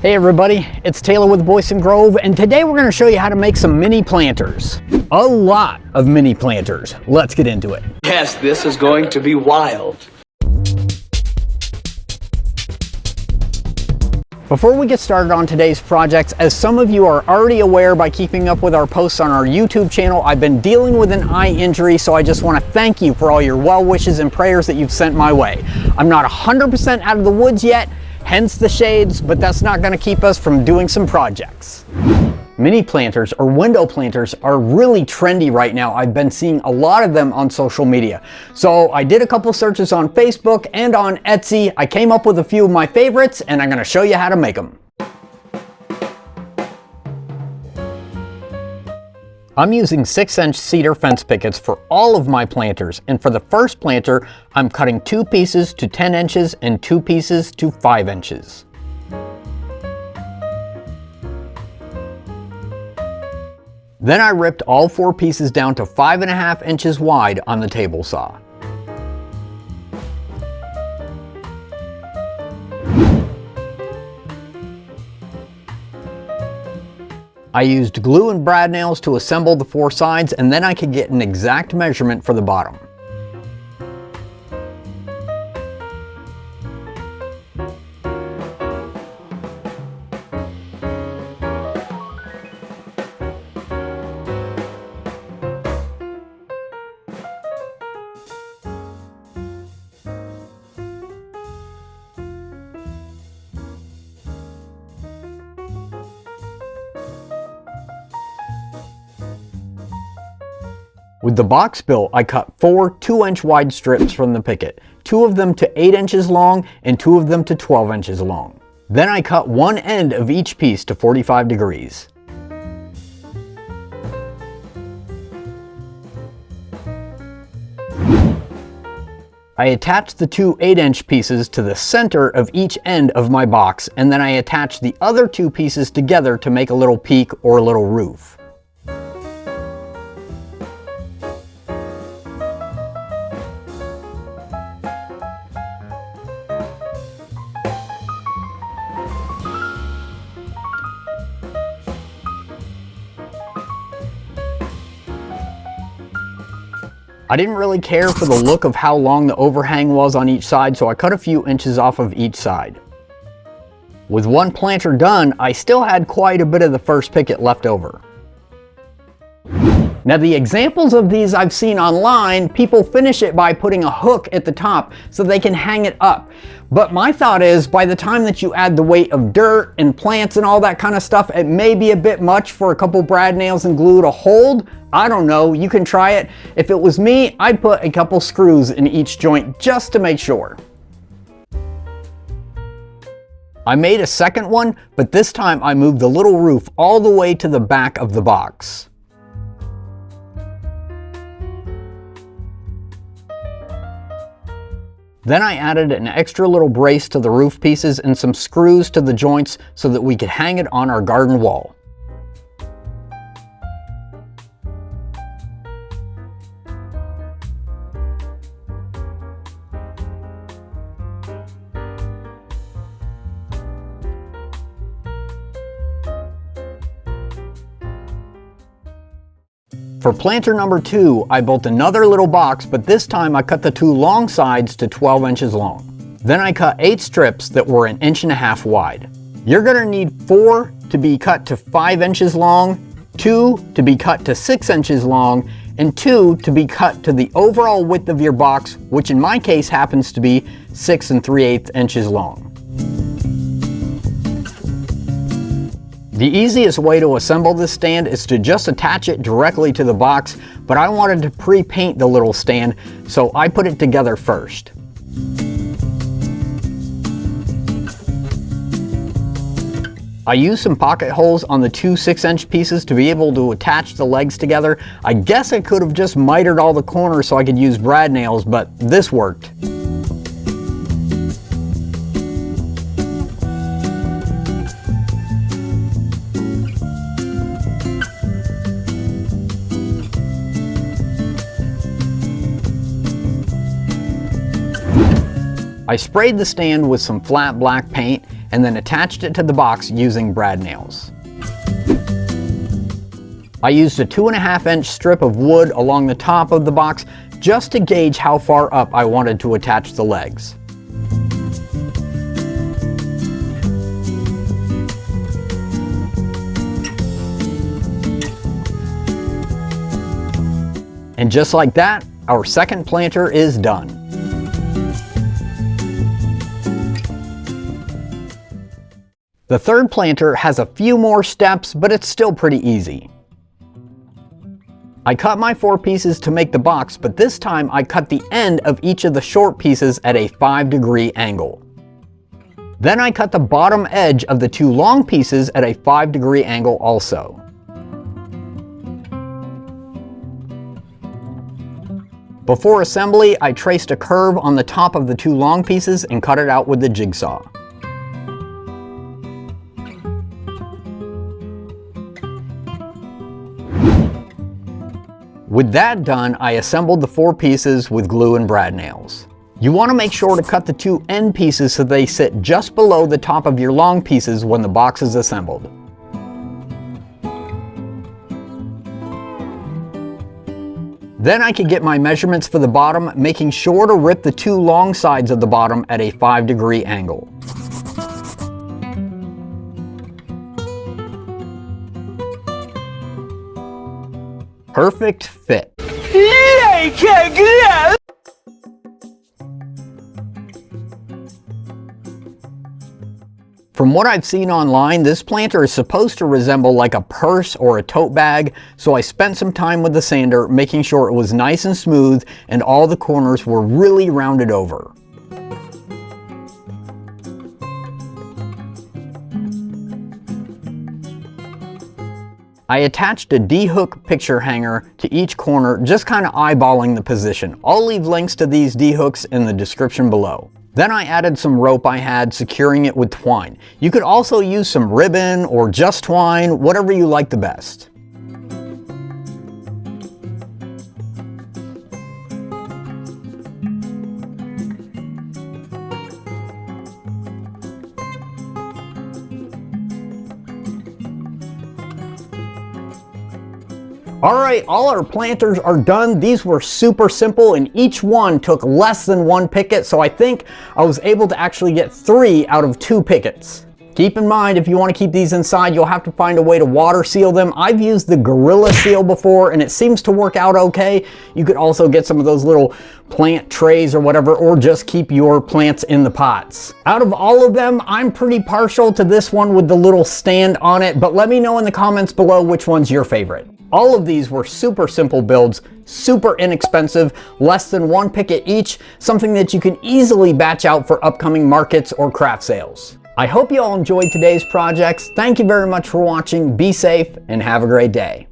Hey everybody, it's Taylor with Boydston Grove, and today we're going to show you how to make some mini planters. A lot of mini planters. Let's get into it. Yes, this is going to be wild. Before we get started on today's projects, as some of you are already aware by keeping up with our posts on our YouTube channel, I've been dealing with an eye injury, so I just want to thank you for all your well wishes and prayers that you've sent my way. I'm not 100% out of the woods yet, hence the shades, but that's not going to keep us from doing some projects. Mini planters or window planters are really trendy right now. I've been seeing a lot of them on social media. So I did a couple searches on Facebook and on Etsy. I came up with a few of my favorites and I'm going to show you how to make them. I'm using 6-inch cedar fence pickets for all of my planters, and for the first planter, I'm cutting 2 pieces to 10 inches and 2 pieces to 5 inches. Then I ripped all 4 pieces down to 5.5 inches wide on the table saw. I used glue and brad nails to assemble the 4 sides, and then I could get an exact measurement for the bottom. With the box bill, I cut 4 2-inch wide strips from the picket, 2 of them to 8 inches long and 2 of them to 12 inches long. Then I cut one end of each piece to 45 degrees. I attached the 2 8-inch pieces to the center of each end of my box, and then I attached the other 2 pieces together to make a little peak or a little roof. I didn't really care for the look of how long the overhang was on each side, so I cut a few inches off of each side. With one planter done, I still had quite a bit of the first picket left over. Now the examples of these I've seen online, people finish it by putting a hook at the top so they can hang it up. But my thought is, by the time that you add the weight of dirt and plants and all that kind of stuff, it may be a bit much for a couple brad nails and glue to hold. I don't know, you can try it. If it was me, I'd put a couple screws in each joint just to make sure. I made a second one, but this time I moved the little roof all the way to the back of the box. Then I added an extra little brace to the roof pieces and some screws to the joints so that we could hang it on our garden wall. For planter number 2, I built another little box, but this time I cut the 2 long sides to 12 inches long. Then I cut 8 strips that were 1.5 inches wide. You're going to need 4 to be cut to 5 inches long, 2 to be cut to 6 inches long, and 2 to be cut to the overall width of your box, which in my case happens to be 6 3/8 inches long. The easiest way to assemble this stand is to just attach it directly to the box, but I wanted to pre-paint the little stand, so I put it together first. I used some pocket holes on the 2 6-inch pieces to be able to attach the legs together. I guess I could have just mitered all the corners so I could use brad nails, but this worked. I sprayed the stand with some flat black paint and then attached it to the box using brad nails. I used a 2.5-inch strip of wood along the top of the box just to gauge how far up I wanted to attach the legs. And just like that, our second planter is done. The third planter has a few more steps, but it's still pretty easy. I cut my 4 pieces to make the box, but this time I cut the end of each of the short pieces at a 5-degree angle. Then I cut the bottom edge of the 2 long pieces at a 5-degree angle also. Before assembly, I traced a curve on the top of the 2 long pieces and cut it out with the jigsaw. With that done, I assembled the 4 pieces with glue and brad nails. You want to make sure to cut the 2 end pieces so they sit just below the top of your long pieces when the box is assembled. Then I could get my measurements for the bottom, making sure to rip the 2 long sides of the bottom at a 5-degree angle. Perfect fit. From what I've seen online, this planter is supposed to resemble like a purse or a tote bag, so I spent some time with the sander making sure it was nice and smooth and all the corners were really rounded over. I attached a D-hook picture hanger to each corner, just kind of eyeballing the position. I'll leave links to these D-hooks in the description below. Then I added some rope I had, securing it with twine. You could also use some ribbon or just twine, whatever you like the best. Alright, all our planters are done. These were super simple and each one took less than 1 picket, so I think I was able to actually get 3 out of 2 pickets. Keep in mind, if you want to keep these inside, you'll have to find a way to water seal them. I've used the Gorilla Seal before and it seems to work out okay. You could also get some of those little plant trays or whatever, or just keep your plants in the pots. Out of all of them, I'm pretty partial to this one with the little stand on it, but let me know in the comments below which one's your favorite. All of these were super simple builds, super inexpensive, less than 1 picket each, something that you can easily batch out for upcoming markets or craft sales. I hope you all enjoyed today's projects. Thank you very much for watching. Be safe and have a great day.